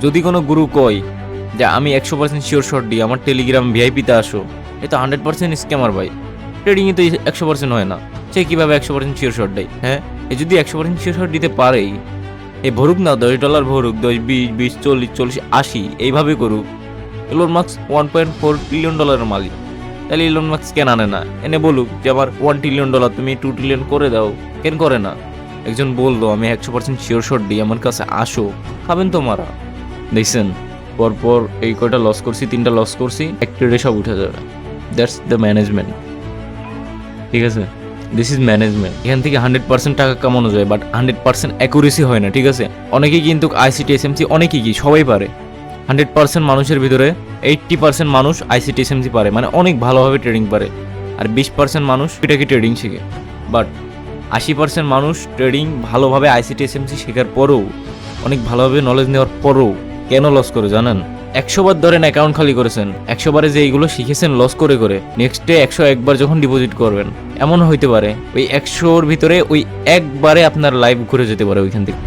যদি কোনো গুরু কয় যে আমি 100% শিওর শট দিই, আমার টেলিগ্রাম ভিআইপিতে আসো, এ তো 100% স্ক্যামার ভাই। ট্রেডিংয়ে তো 100% হয় না। সে কিভাবে 100% শিওর শট দেয়? হ্যাঁ, এ যদি 100% শিওর শট দিতে পারেই, এ ভরুক না, $10 ভরুক, 10, 20, 20, 40, 40, 80 এইভাবে করুক। ইলন মাস্ক $1.4 ট্রিলিয়ন মালিক। তাহলে ইলন মাস্ক কেন আনে না? এনে বলুক যে আমার $1 ট্রিলিয়ন, তুমি 2 ট্রিলিয়ন করে দাও। কেন করে না? একজন বললো আমি 100% শিওর শট দিই, আমার কাছে আসো, খাবেন তো মারা। দেখছেন, পরপর এই কয়টা লস করছি, 3টা লস করছি, এক ট্রেডে সব উঠে যাবে। দ্যাটস দ্য ম্যানেজমেন্ট, ঠিক আছে? This is management. এখান থেকে 100% টাকা কামানো যায়, বাট 100% অ্যাকুরেসি হয় না, ঠিক আছে? অনেকেই কিন্তু আইসিটি এসএমসি, অনেকেই কি সবাই পারে। 100% মানুষের ভিতরে 80% মানুষ আইসিটি এসএমসি পারে, মানে অনেক ভালোভাবে ট্রেডিং পারে। আর 20% মানুষ এটাকে ট্রেডিং শিখে। বাট 80% মানুষ ট্রেডিং ভালোভাবে আইসিটি এসএমসি শেখার পরেও, অনেক ভালোভাবে নলেজ নেওয়ার পরেও কেন লস করে জানেন? 100 বার ধরেন অ্যাকাউন্ট খালি করেছেন, 100 বারে যে এইগুলো শিখেছেন লস করে করে, নেক্সট ডে 101 বার যখন ডিপোজিট করবেন, এমন হইতে পারে ওই 100-র ভিতরে ওই একবারে আপনার লাইফ ঘুরে যেতে পারে ওইখান থেকে।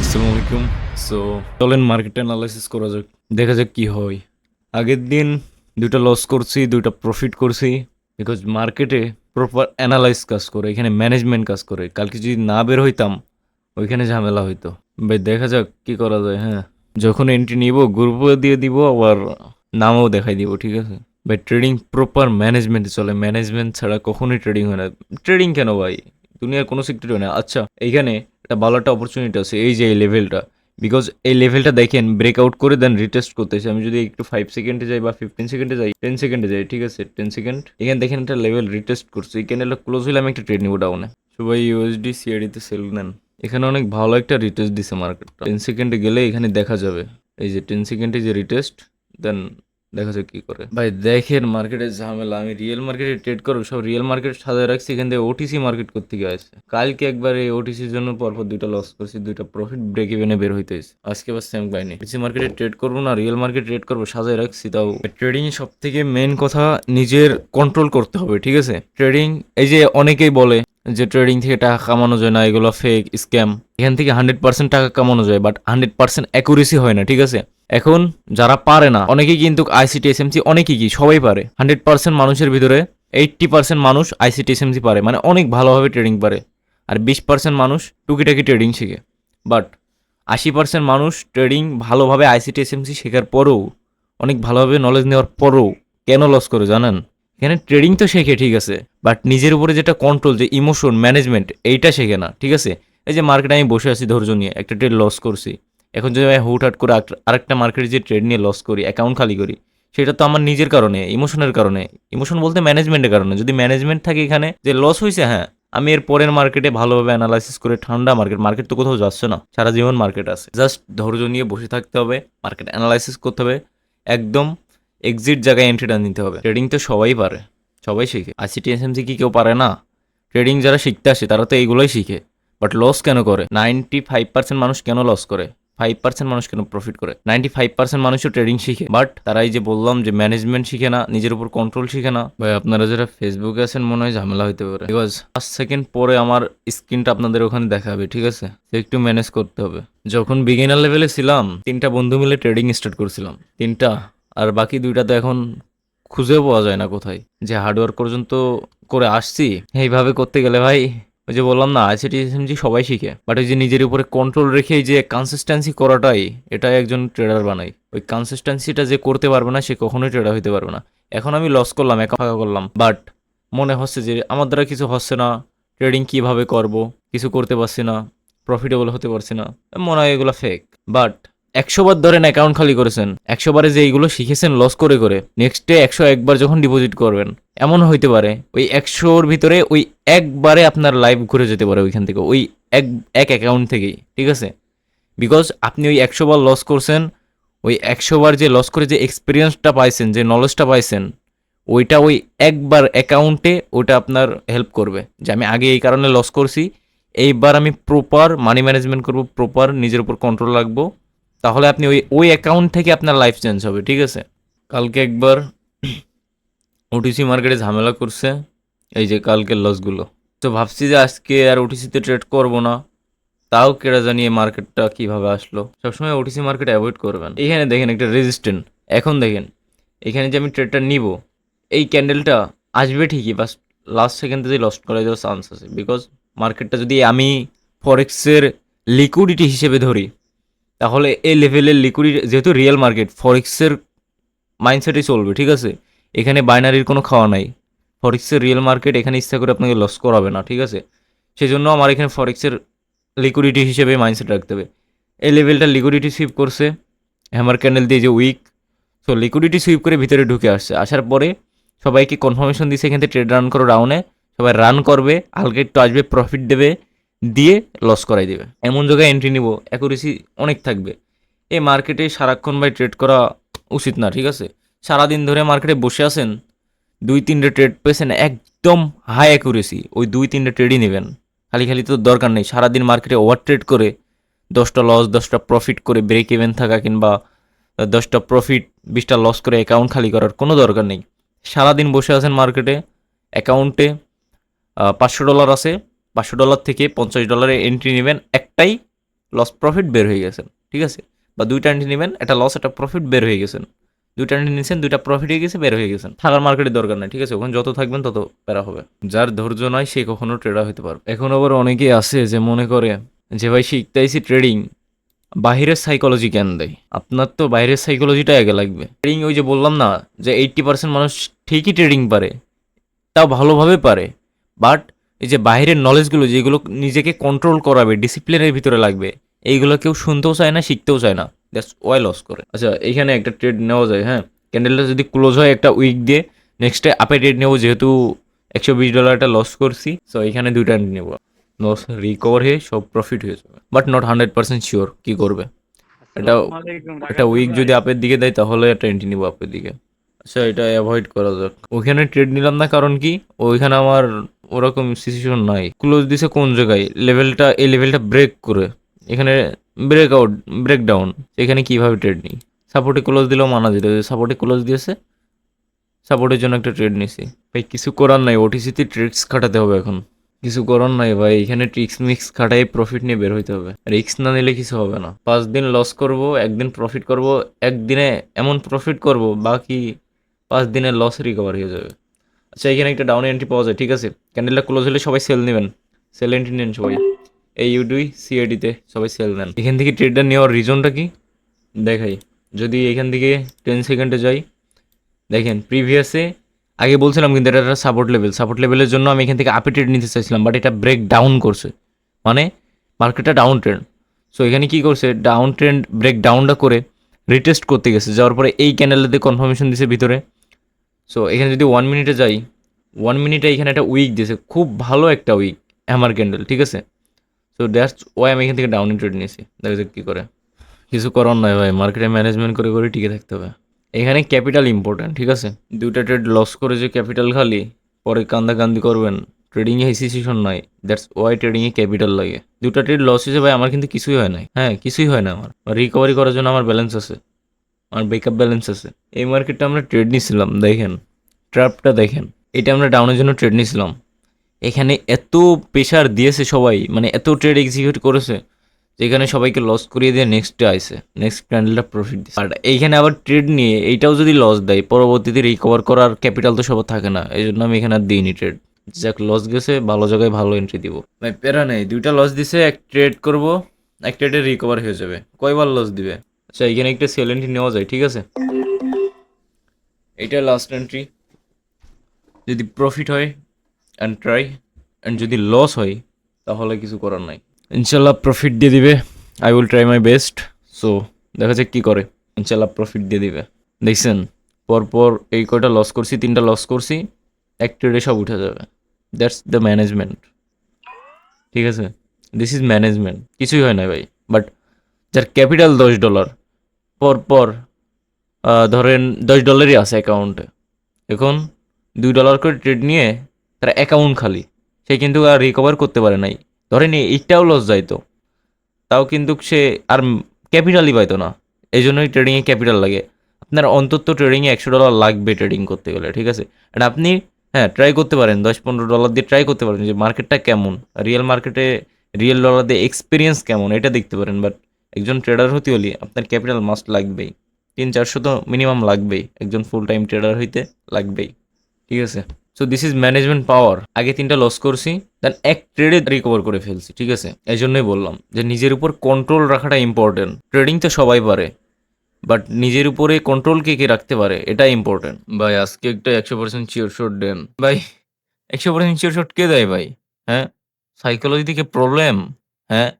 আসসালামু আলাইকুম। সো চলেন মার্কেট অ্যানালাইসিস করা যাক, দেখা যাক কি হয়। আগের দিন 2টা লস করছি, 2টা প্রফিট করছি, বিকজ মার্কেটে প্রপার অ্যানালাইজ কাজ করে, এখানে ম্যানেজমেন্ট কাজ করে। কালকে যদি না বের হইতাম, ওইখানে ঝামেলা হইতো। ভাই দেখা যাক কি করা যায়। হ্যাঁ, যখন এন্ট্রি নিব গ্রুপও দিয়ে দিব, আবার নামও দেখাই দিব, ঠিক আছে? ভাই ট্রেডিং প্রপার ম্যানেজমেন্টে চলে, ম্যানেজমেন্ট ছাড়া কখনোই ট্রেডিং হয় না। ট্রেডিং কেন ভাই, দুনিয়ার কোনো সেক্টরে হয় না। আচ্ছা, এইখানে একটা ভালো একটা অপরচুনিটি আছে, এই যে এই লেভেলটা, বিকজ এই লেভেলটা দেখেন ব্রেকআউট করে দেন রিটেস্ট করতেছে। আমি যদি একটু 5 সেকেন্ডে যাই বা 15 সেকেন্ডে যাই, 10 সেকেন্ডে যাই, ঠিক আছে? 10 সেকেন্ড, এখানে দেখেন একটা লেভেল রিটেস্ট করছে, এখানে ক্লোজ হলে আমি একটা ট্রেড নিব ডাউনে। সবাই ইউএসডি সিআরডিতে সেল নেন। এখানে অনেক ভালো একটা রিটেস্ট দিছে মার্কেটটা। 10 সেকেন্ডে গেলে এখানে দেখা যাবে, এই যে 10 সেকেন্ডে যে রিটেস্ট, দেন দেখা যাক কি করে। ভাই দেখেন মার্কেটের ঝামেলা, আমি রিয়েল মার্কেটে ট্রেড করবো, সব রিয়েল মার্কেট সাজায় রাখছি, এখান থেকে ওটিসি মার্কেট করতে গিয়ে আসছে। কালকে একবার এই ওটিসির জন্য পরপর 2টা লস করছি, 2টা প্রফিট ব্রেক ইভেনে বের হইতে হয়েছে। আজকে আবার সেম পাইনি। ওটিসি মার্কেটে ট্রেড করবো না রিয়েল মার্কেট ট্রেড করবো, সাজায় রাখছি। তাও ট্রেডিং এ সব থেকে মেন কথা নিজের কন্ট্রোল করতে হবে, ঠিক আছে? ট্রেডিং, এই যে অনেকেই বলে যে ট্রেডিং থেকে টাকা কামানো যায় না, এগুলো ফেক, স্ক্যাম। এখান থেকে 100% টাকা কামানো যায়, বাট 100% অ্যাকুরেসি হয় না, ঠিক আছে? এখন যারা পারে না, অনেকেই কিন্তু আইসিটি এসএমসি, অনেকেই কি সবাই পারে। 100% মানুষের ভিতরে 80% মানুষ আইসিটি এসএমসি পারে, মানে অনেক ভালোভাবে ট্রেডিং পারে। আর 20% মানুষ টুকিটাকি ট্রেডিং শিখে। বাট 80% মানুষ ট্রেডিং ভালোভাবে আইসিটি এসএমসি শেখার পরেও, অনেক ভালোভাবে নলেজ নেওয়ার পরেও কেন লস করে জানেন? এখানে ট্রেডিং তো শেখে, ঠিক আছে, বাট নিজের উপরে যেটা কন্ট্রোল, যে ইমোশন ম্যানেজমেন্ট, এইটা শেখে না, ঠিক আছে? এই যে মার্কেটে আমি বসে আছি ধৈর্য নিয়ে, একটা ট্রেড লস করছি। এখন যদি আমি হুটহাট করে আরেকটা মার্কেটে যে ট্রেড নিয়ে লস করি, অ্যাকাউন্ট খালি করি, সেটা তো আমার নিজের কারণে, ইমোশনের কারণে। ইমোশন বলতে ম্যানেজমেন্টের কারণে। যদি ম্যানেজমেন্ট থাকে এখানে যে লস হয়েছে, হ্যাঁ, আমি এর পরের মার্কেটে ভালোভাবে অ্যানালাইসিস করে, ঠান্ডা মার্কেট, মার্কেট তো কোথাও যাচ্ছে না, সারা জীবন মার্কেট আছে, জাস্ট ধৈর্য নিয়ে বসে থাকতে হবে, মার্কেট অ্যানালাইসিস করতে হবে, একদম এক্সিট জায়গায় এন্ট্রিটা নিতে হবে। ট্রেডিং তো সবাই পারে, সবাই শিখে। আইসিটি এসএমসি কি কেউ পারে না? ট্রেডিং যারা শিখতে আসে তারা তো এইগুলোই শিখে। বাট লস কেন করে? 95% মানুষ কেন লস করে? 5% মানুষ কেন প্রফিট করে? 95% মানুষও ট্রেডিং শিখে, বাট তারা এই যে বললাম যে ম্যানেজমেন্ট শিখে না, নিজের উপর কন্ট্রোল শিখে না। ভাই আপনারা যারা ফেসবুকে আছেন মনে হয় ঝামেলা হইতে পারে, বিকজ 5 সেকেন্ড পরে আমার স্ক্রিনটা আপনাদের ওখানে দেখাবে, ঠিক আছে? একটু ম্যানেজ করতে হবে। যখন বিগিনার লেভেলে ছিলাম, 3টা বন্ধু মিলে ট্রেডিং স্টার্ট করছিলাম, 3টা। আর বাকি 2টা তো এখন খুঁজেও পাওয়া যায় না কোথায়। যে হার্ডওয়ার্ক পর্যন্ত করে আসছি, এইভাবে করতে গেলে ভাই, ওই যে বললাম না, আইসিটি এসএমজি সবাই শিখে, বাট ওই যে নিজের উপরে কন্ট্রোল রেখে এই যে কনসিস্টেন্সি করাটাই, এটাই একজন ট্রেডার বানাই। ওই কনসিস্টেন্সিটা যে করতে পারবে না, সে কখনোই ট্রেডার হইতে পারবে না। এখন আমি লস করলাম, একা ফাঁকা করলাম, বাট মনে হচ্ছে যে আমার দ্বারা কিছু হচ্ছে না, ট্রেডিং কিভাবে করব, কিছু করতে পারছি না, প্রফিটেবল হতে পারছি না, মনে হয় এগুলো ফেক। বাট 100 বার ধরেন অ্যাকাউন্ট খালি করেছেন, 100 বারে যে এইগুলো শিখেছেন লস করে করে, নেক্সট ডে 101 বার যখন ডিপোজিট করবেন, এমন হইতে পারে ওই 100-র ভিতরে ওই একবারে আপনার লাইফ ঘুরে যেতে পারে ওইখান থেকে, ওই এক এক অ্যাকাউন্ট থেকেই, ঠিক আছে? বিকজ আপনি ওই 100 বার লস করছেন, ওই 100 বার যে লস করে যে এক্সপিরিয়েন্সটা পাইছেন, যে নলেজটা পাইছেন, ওইটা ওই একবার অ্যাকাউন্টে ওইটা আপনার হেল্প করবে যে আমি আগে এই কারণে লস করছি, এইবার আমি প্রপার মানি ম্যানেজমেন্ট করব, প্রপার নিজের উপর কন্ট্রোল রাখবো, তাহলে আপনি ওই ওই অ্যাকাউন্ট থেকে আপনার লাইফ চেঞ্জ হবে, ঠিক আছে? কালকে একবার ওটিসি মার্কেটে ঝামেলা করছে, এই যে কালকের লসগুলো। তো ভাবছি যে আজকে আর ওটিসিতে ট্রেড করব না, তাও কেরা জানিয়ে মার্কেটটা কিভাবে আসলো। সবসময় ওটিসি মার্কেট অ্যাভয়েড করবেন। এখানে দেখেন একটা রেজিস্ট্যান্ট, এখন দেখেন এখানে যে আমি ট্রেডটা নিব, এই ক্যান্ডেলটা আসবে ঠিকই, বাস লাস্ট সেকেন্ডে যে লস্ট করা যাওয়ার চান্স আছে। বিকজ মার্কেটটা যদি আমি ফরেক্সের লিকুইডিটি হিসেবে ধরি, তাহলে এই লেভেলের লিকুইডিটি, যেহেতু রিয়েল মার্কেট ফরেক্সের মাইন্ডসেটই চলবে, ঠিক আছে, এখানে বাইনারির কোনো খাওয়া নাই। ফরেক্সের রিয়েল মার্কেট এখানে ইচ্ছা করে আপনাকে লস করাবে না, ঠিক আছে। সেই জন্য আমার এখানে ফরেক্সের লিকুইডিটি হিসেবে মাইন্ডসেট রাখতে হবে। এই লেভেলটা লিকুইডিটি সুইপ করছে হ্যামার ক্যান্ডেল দিয়ে, যে উইক। সো লিকুইডিটি সুইপ করে ভিতরে ঢুকে আসছে, আসার পরে সবাইকে কনফার্মেশন দিচ্ছে এখান থেকে ট্রেড রান করো ডাউনে, সবাই রান করবে, হালকা একটু আসবে, প্রফিট দেবে, দিয়ে লস করাই দেবে। এমন জায়গায় এন্ট্রি নিব, অ্যাকুরেসি অনেক থাকবে। এই মার্কেটে সারাক্ষণ ভাই ট্রেড করা উচিত না, ঠিক আছে। সারাদিন ধরে মার্কেটে বসে আছেন, 2-3টে ট্রেড পেয়েছেন একদম হাই অ্যাকুরেসি, ওই 2-3টে ট্রেডই নেবেন। খালি খালি তো দরকার নেই সারাদিন মার্কেটে ওভার ট্রেড করে 10টা লস 10টা প্রফিট করে ব্রেক ইভেন থাকা, কিংবা 10টা প্রফিট 20টা লস করে অ্যাকাউন্ট খালি করার কোনো দরকার নেই। সারাদিন বসে আছেন মার্কেটে, অ্যাকাউন্টে $500 আছে, $500 থেকে $50 এন্ট্রি নেবেন, একটাই লস প্রফিট বের হয়ে গেছেন, ঠিক আছে। বা 2টা এন্ট্রি নেবেন, একটা লস একটা প্রফিট বের হয়ে গেছেন, 2টা এন্ট্রি নিয়েছেন, 2টা প্রফিট হয়ে গেছে, বের হয়ে গেছেন। থাকার মার্কেটের দরকার নেই, ঠিক আছে। ওখানে যত থাকবেন তত প্যারা হবে। যার ধৈর্য নয় সে কখনো ট্রেডার হতে পারবে। এখন আবার অনেকেই আছে যে মনে করে যে ভাই শিখতেইছি ট্রেডিং, বাহিরের সাইকোলজি কেন দেয়? আপনার তো বাইরের সাইকোলজিটা আগে লাগবে। ট্রেডিং ওই যে বললাম না, যে 80% মানুষ ঠিকই ট্রেডিং পারে, তাও ভালোভাবে পারে, বাট এই যে বাইরের নলেজগুলো যেগুলো নিজেকে কন্ট্রোল করাবে, ডিসিপ্লিনের ভিতরে লাগবে, এইগুলো কেউ শুনতেও চায় না, শিখতেও চায় না, দ্যাটস ওয়াই লস করে। আচ্ছা এইখানে একটা ট্রেড নেওয়া যায়, হ্যাঁ। ক্যান্ডেলটা যদি ক্লোজ হয় একটা উইক দিয়ে, নেক্সট ডে আপে ট্রেড নেবো, যেহেতু $120 লস করছি, সো এখানে 2টা নেবো, লস রিকভার হয়ে সব প্রফিট হয়ে যাবে। বাট নট 100% শিওর কি করবে। এটা একটা উইক যদি আপের দিকে দেয় তাহলে একটা এন্ট্রি নিবো আপের দিকে। আচ্ছা এটা অ্যাভয়েড করা যাক। ওইখানে ট্রেড নিলাম না, কারণ কি ওইখানে আমার ওরকম সিচুয়েশন নাই। ক্লোজ দিছে কোন জায়গায়, লেভেলটা, এই লেভেলটা ব্রেক করে এখানে ব্রেক আউট, ব্রেক ডাউন, এখানে কীভাবে ট্রেড নিই? সাপোর্টে ক্লোজ দিলেও মানা যেত, সাপোর্টে ক্লোজ দিয়েছে, সাপোর্টের জন্য একটা ট্রেড নিছি। ভাই কিছু করার নাই, ওটিসিতে ট্রিক্স খাটাতে হবে এখন, কিছু করার নাই ভাই। এখানে ট্রিক্স মিক্স খাটাই প্রফিট নিয়ে বের হইতে হবে, রিক্স না নিলে কিছু হবে না। 5 দিন লস করব, একদিন প্রফিট করব, একদিনে এমন প্রফিট করব বাকি 5 দিনের লস রিকভার হয়ে যাবে। আচ্ছা এখানে একটা ডাউন এন্ট্রি পাওয়া যায়, ঠিক আছে। ক্যান্ডেলটা ক্লোজ হলে সবাই সেল নেবেন, সেল এন্ট্রি নেন সবাই, এই ইউডি সিআইডিতে সবাই সেল নেন। এখান থেকে ট্রেডটা নেওয়ার রিজনটা কি দেখাই। যদি এখান থেকে 10 সেকেন্ডে যাই, দেখেন প্রিভিয়াসে আগে বলছিলাম কিন্তু এটা একটা সাপোর্ট লেভেল, সাপোর্ট লেভেলের জন্য আমি এখান থেকে আপে ট্রেড নিতে চাইছিলাম, বাট এটা ব্রেক ডাউন করছে, মানে মার্কেটটা ডাউন ট্রেন্ড। সো এখানে কী করছে, ডাউন ট্রেন্ড ব্রেক ডাউনটা করে রিটেস্ট করতে গেছে, যাওয়ার পরে এই ক্যান্ডেলটাতে কনফার্মেশন দিছে ভিতরে। সো এখানে যদি 1 মিনিটে যাই, 1 মিনিটে এখানে একটা উইক দিয়েছে, খুব ভালো একটা উইক হ্যামার ক্যান্ডেল, ঠিক আছে। সো দ্যাটস ওয়াই আমি এখান থেকে ডাউন ট্রেড নিয়েছি। দেখা যাক কী করে। কিছু করার নয় ভাই, মার্কেটে ম্যানেজমেন্ট করে করে টিকে থাকতে হবে। এখানে ক্যাপিটাল ইম্পর্ট্যান্ট, ঠিক আছে। 2টা ট্রেড লস করে যে ক্যাপিটাল খালি পরে কান্দাকান্দি করবেন, ট্রেডিংয়ে হিসিসিশন নাই, দ্যাটস ওয়াই ট্রেডিংয়ে ক্যাপিটাল লাগে। 2টা ট্রেড লস হয়েছে ভাই, আমার কিন্তু কিছুই হয় নাই, হ্যাঁ কিছুই হয় না আমার। রিকভারি করার জন্য আমার ব্যালেন্স আছে, আমার ব্যাকআপ ব্যালেন্স আছে। এই মার্কেটটা আমরা ট্রেড নিয়েছিলাম, দেখেন ট্র্যাপটা দেখেন, এটা আমরা ডাউনের জন্য ট্রেড নিয়েছিলাম। এখানে এত প্রেশার দিয়েছে সবাই, মানে এত ট্রেড এক্সিকিউট করেছে, যেখানে সবাইকে লস করিয়ে দিয়ে নেক্সট ডে আসে, নেক্সট ক্যান্ডেলটা প্রফিট দিচ্ছে। আর এইখানে আবার ট্রেড নিয়ে এইটাও যদি লস দেয়, পরবর্তীতে রিকভার করার ক্যাপিটাল তো সবার থাকে না, এই জন্য আমি এখানে আর দিইনি ট্রেড। যাক লস গেছে, ভালো জায়গায় ভালো এন্ট্রি দিব ভাই, প্যারা নেই। 2টা লস দিছে, এক ট্রেড করব, এক ট্রেডে রিকভার হয়ে যাবে। কয়বার লস দিবে? আচ্ছা এখানে একটা সেল এন্ট্রি নেওয়া যায়, ঠিক আছে। এইটা লাস্ট এন্ট্রি, যদি প্রফিট হয় অ্যান্ড ট্রাই, অ্যান্ড যদি লস হয় তাহলে কিছু করার নাই। ইনশাল্লাহ প্রফিট দিয়ে দিবে, I will try my best. So দেখা যাক কী করে, ইনশাল্লাহ প্রফিট দিয়ে দিবে। দেখছেন পরপর এই কয়টা লস করছি, 3টা লস করছি, এক ট্রেডে সব উঠে যাবে। দ্যাটস দ্য ম্যানেজমেন্ট, ঠিক আছে। দিস ইজ ম্যানেজমেন্ট, কিছুই হয় না ভাই। বাট যার ক্যাপিটাল $10, পরপর ধরেন $10 আছে অ্যাকাউন্টে, এখন $2 করে ট্রেড নিয়ে তার অ্যাকাউন্ট খালি, সে কিন্তু আর রিকভার করতে পারে নাই। ধরেন এইটাও লস যাইতো, তাও কিন্তু সে আর ক্যাপিটালই পাইতো না। এই জন্যই ট্রেডিংয়ে ক্যাপিটাল লাগে। আপনার অন্তত ট্রেডিংয়ে $100 লাগবে ট্রেডিং করতে গেলে, ঠিক আছে। আর আপনি হ্যাঁ ট্রাই করতে পারেন, $10-15 দিয়ে ট্রাই করতে পারেন যে মার্কেটটা কেমন, রিয়েল মার্কেটে রিয়েল ডলার দিয়ে এক্সপিরিয়েন্স কেমন এটা দেখতে পারেন। বাট একজন ট্রেডার হতে হলে আপনার ক্যাপিটাল মাস্ট লাগবেই, 300-400 তো মিনিমাম লাগবেই, একজন ফুল টাইম ট্রেডার হইতে লাগবেই, ঠিক আছে। সো দিস ইজ ম্যানেজমেন্ট পাওয়ার। আগে 3টা লস করছি, দেন এক ট্রেডে রিকভার করে ফেলছি, ঠিক আছে। এই জন্যই বললাম যে নিজের উপর কন্ট্রোল রাখাটা ইম্পর্টেন্ট। ট্রেডিং তো সবাই পারে, বাট নিজের উপরে কন্ট্রোল কে কে রাখতে পারে এটা ইম্পর্টেন্ট। ভাই আজকে একটা 100% শিওর শট দেন ভাই। 100% শিওর শট কে দেয় ভাই? হ্যাঁ, সাইকোলজি থেকে প্রবলেম? হ্যাঁ,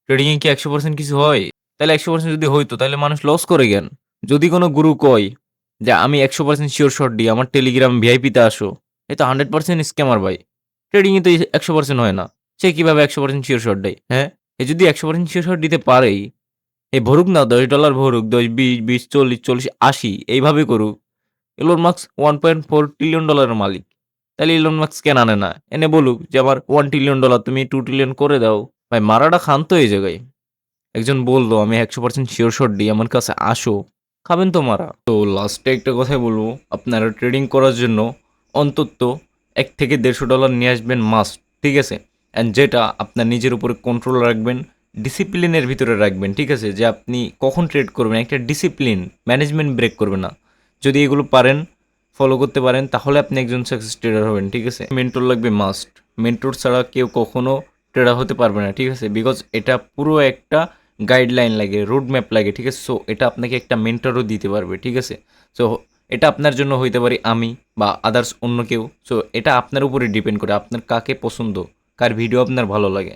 ট্রেডিং এ কি 100% কিছু হয়? তাহলে 100% যদি হইতো তাহলে মানুষ লস করে কেন? যদি কোনো গুরু কয় যে আমি 100% শিওর শট দিই, আমার টেলিগ্রাম ভিআইপিতে আসো, এ তো 100% স্ক্যামার ভাই। ট্রেডিং এ তো 100% হয় না। সে কিভাবে 100% শিওর শট দেয়? হ্যাঁ, এ যদি 100% শিওর শট দিতে পারেই, এ ভরুক না, $10 ভরুক, 10, 20, 20, 40, 40, 80 এইভাবে করুক। ইলন মাস্ক $1.4 ট্রিলিয়ন ডলারের মালিক। তাহলে ইলন মাস্ক কেন আনে না? এনে বলুক যে আমার $1 ট্রিলিয়ন তুমি 2 ট্রিলিয়ন করে দাও। ভাই মারাটা খান তো এই জায়গায়। একজন বলল আমি 100% শিওর শট দিই, আমার কাছে আসো। খাবেন তো মারা। তো লাস্টে একটা কথাই বলবো, আপনারা ট্রেডিং করার জন্য অন্তত $1 থেকে $150 নিয়ে আসবেন মাস্ট, ঠিক আছে? অ্যান্ড যেটা আপনার নিজের উপরে কন্ট্রোল রাখবেন, ডিসিপ্লিনের ভিতরে রাখবেন, ঠিক আছে? যে আপনি কখন ট্রেড করবেন, একটা ডিসিপ্লিন, ম্যানেজমেন্ট ব্রেক করবে না। যদি এগুলো পারেন, ফলো করতে পারেন, তাহলে আপনি একজন সাকসেস ট্রেডার হবেন, ঠিক আছে? মেন্টর লাগবে মাস্ট। মেন্টর ছাড়া কেউ কখনো ট্রেডার হতে পারবে না, ঠিক আছে? বিকজ এটা পুরো একটা গাইডলাইন লাগে, রোড ম্যাপ লাগে, ঠিক আছে? সো এটা আপনাকে একটা মেন্টরও দিতে পারবে, ঠিক আছে? সো এটা আপনার জন্য হইতে পারি আমি বা আদার্স অন্য কেউ। সো এটা আপনার উপরে ডিপেন্ড করে আপনার কাকে পছন্দ, কার ভিডিও আপনার ভালো লাগে।